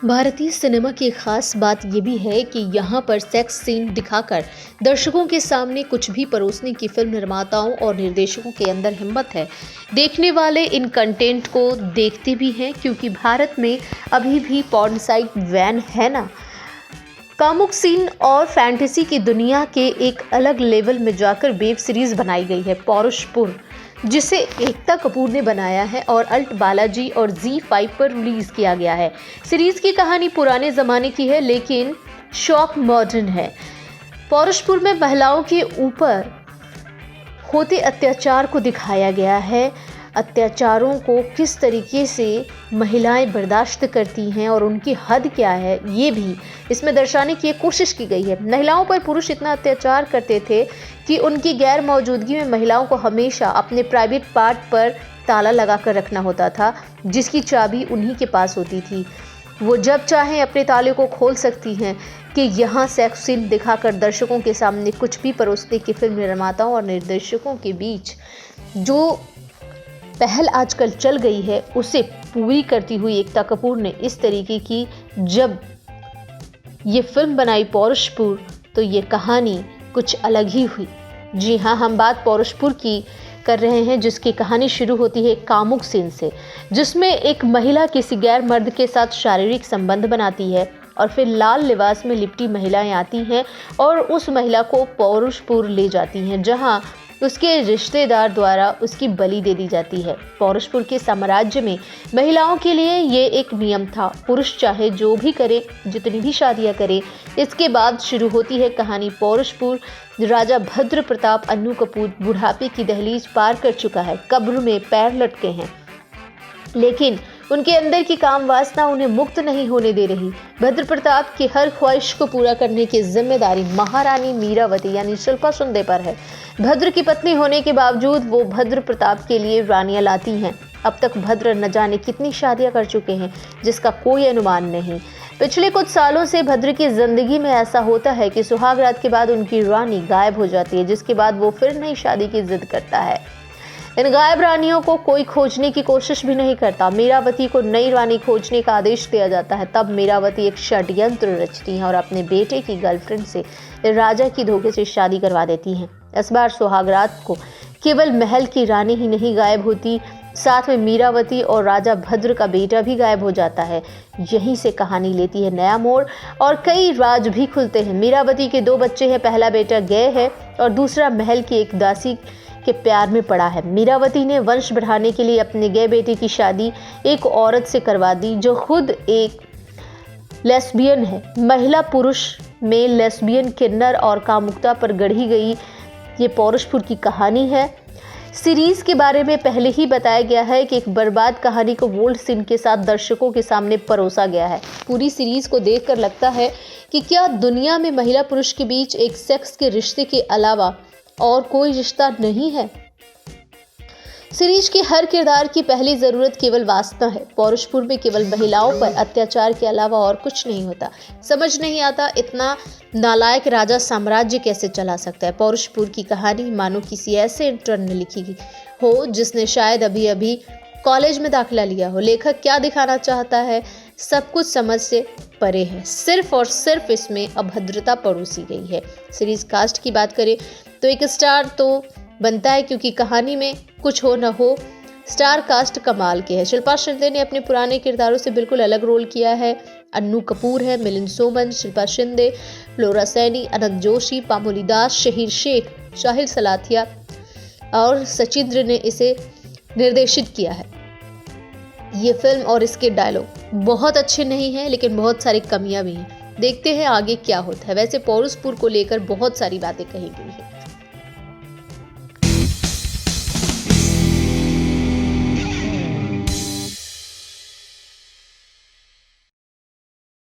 भारतीय सिनेमा की एक खास बात ये भी है कि यहाँ पर सेक्स सीन दिखाकर दर्शकों के सामने कुछ भी परोसने की फिल्म निर्माताओं और निर्देशकों के अंदर हिम्मत है। देखने वाले इन कंटेंट को देखते भी हैं क्योंकि भारत में अभी भी पॉर्न साइट बैन है ना। कामुक सीन और फैंटेसी की दुनिया के एक अलग लेवल में जाकर वेब सीरीज बनाई गई है पौरुषपुर, जिसे एकता कपूर ने बनाया है और अल्ट बालाजी और ZEE5 पर रिलीज किया गया है। सीरीज की कहानी पुराने जमाने की है लेकिन शॉक मॉडर्न है। पौरुषपुर में महिलाओं के ऊपर होते अत्याचार को दिखाया गया है। अत्याचारों को किस तरीके से महिलाएं बर्दाश्त करती हैं और उनकी हद क्या है, ये भी इसमें दर्शाने की कोशिश की गई है। महिलाओं पर पुरुष इतना अत्याचार करते थे कि उनकी गैर मौजूदगी में महिलाओं को हमेशा अपने प्राइवेट पार्ट पर ताला लगा कर रखना होता था, जिसकी चाबी उन्हीं के पास होती थी। वो जब चाहें अपने ताले को खोल सकती हैं। कि यहाँ सेक्स सीन दिखाकर दर्शकों के सामने कुछ भी परोसने की फिल्म निर्माताओं और निर्देशकों के बीच जो पहल आजकल चल गई है उसे पूरी करती हुई एकता कपूर ने इस तरीके की जब ये फिल्म बनाई पौरुषपुर, तो ये कहानी कुछ अलग ही हुई। जी हाँ, हम बात पौरुषपुर की कर रहे हैं, जिसकी कहानी शुरू होती है कामुक सीन से, जिसमें एक महिला किसी गैर मर्द के साथ शारीरिक संबंध बनाती है और फिर लाल लिबास में लिपटी महिलाएं आती हैं और उस महिला को पौरुषपुर ले जाती हैं, जहां उसके रिश्तेदार द्वारा उसकी बलि दे दी जाती है। पौरुषपुर के साम्राज्य में महिलाओं के लिए ये एक नियम था, पुरुष चाहे जो भी करे, जितनी भी शादियां करे। इसके बाद शुरू होती है कहानी पौरुषपुर। राजा भद्र प्रताप अन्नू कपूर बुढ़ापे की दहलीज पार कर चुका है, कब्र में पैर लटके हैं, लेकिन उनके अंदर की काम वासना उन्हें मुक्त नहीं होने दे रही। भद्र प्रताप की हर ख्वाहिश को पूरा करने की जिम्मेदारी महारानी मीरावती यानी शिल्पा शिंदे पर है। भद्र की पत्नी होने के बावजूद वो भद्र प्रताप के लिए रानियां लाती हैं। अब तक भद्र न जाने कितनी शादियां कर चुके हैं, जिसका कोई अनुमान नहीं। पिछले कुछ सालों से भद्र की जिंदगी में ऐसा होता है कि सुहाग रात के बाद उनकी रानी गायब हो जाती है, जिसके बाद वो फिर नई शादी की जिद करता है। इन गायब रानियों को कोई खोजने की कोशिश भी नहीं करता। मीरावती को नई रानी खोजने का आदेश दिया जाता है। तब मीरावती एक षड्यंत्र रचती हैं और अपने बेटे की गर्लफ्रेंड से राजा की धोखे से शादी करवा देती हैं। इस बार सुहागरात को केवल महल की रानी ही नहीं गायब होती, साथ में मीरावती और राजा भद्र का बेटा भी गायब हो जाता है। यहीं से कहानी लेती है नया मोड़ और कई राज भी खुलते हैं। मीरावती के 2 बच्चे हैं, पहला बेटा गय है और दूसरा महल की एक दासी के प्यार में पड़ा है। मीरावती ने वंश बढ़ाने के लिए अपने गए बेटे की शादी एक औरत से करवा दी जो खुद एक लेस्बियन है। महिला पुरुष में लेस्बियन किन्नर और कामुकता पर गढ़ी गई ये पौरुषपुर की कहानी है। सीरीज के बारे में पहले ही बताया गया है कि एक बर्बाद कहानी को बोल्ड सीन के साथ दर्शकों के सामने परोसा गया है। पूरी सीरीज को देखकर लगता है कि क्या दुनिया में महिला पुरुष के बीच एक सेक्स के रिश्ते के अलावा और कोई रिश्ता नहीं है। सीरीज के हर किरदार की पहली जरूरत केवल वासना है। पौरुषपुर में केवल महिलाओं पर अत्याचार के अलावा और कुछ नहीं होता। समझ नहीं आता इतना नालायक राजा साम्राज्य कैसे चला सकता है। पौरुषपुर की कहानी मानो किसी ऐसे इंटर्न ने लिखी हो जिसने शायद अभी अभी कॉलेज में दाखिला लिया हो। लेखक क्या दिखाना चाहता है सब कुछ समझ से परे है। सिर्फ और सिर्फ इसमें अभद्रता परोसी गई है। सीरीज कास्ट की बात करें तो एक स्टार तो बनता है, क्योंकि कहानी में कुछ हो न हो स्टार कास्ट कमाल के है। शिल्पा शिंदे ने अपने पुराने किरदारों से बिल्कुल अलग रोल किया है। अन्नू कपूर है, मिलिंद सोमन, शिल्पा शिंदे, फ्लोरा सैनी, अनंत जोशी, पामोली दास, शहीर शेख, शाहिल सलाथिया और सचिंद्र ने इसे निर्देशित किया है। ये फिल्म और इसके डायलॉग बहुत अच्छे नहीं हैं, लेकिन बहुत सारी कमियां भी हैं। देखते हैं आगे क्या होता है। वैसे पौरुषपुर को लेकर बहुत सारी बातें कही गई है।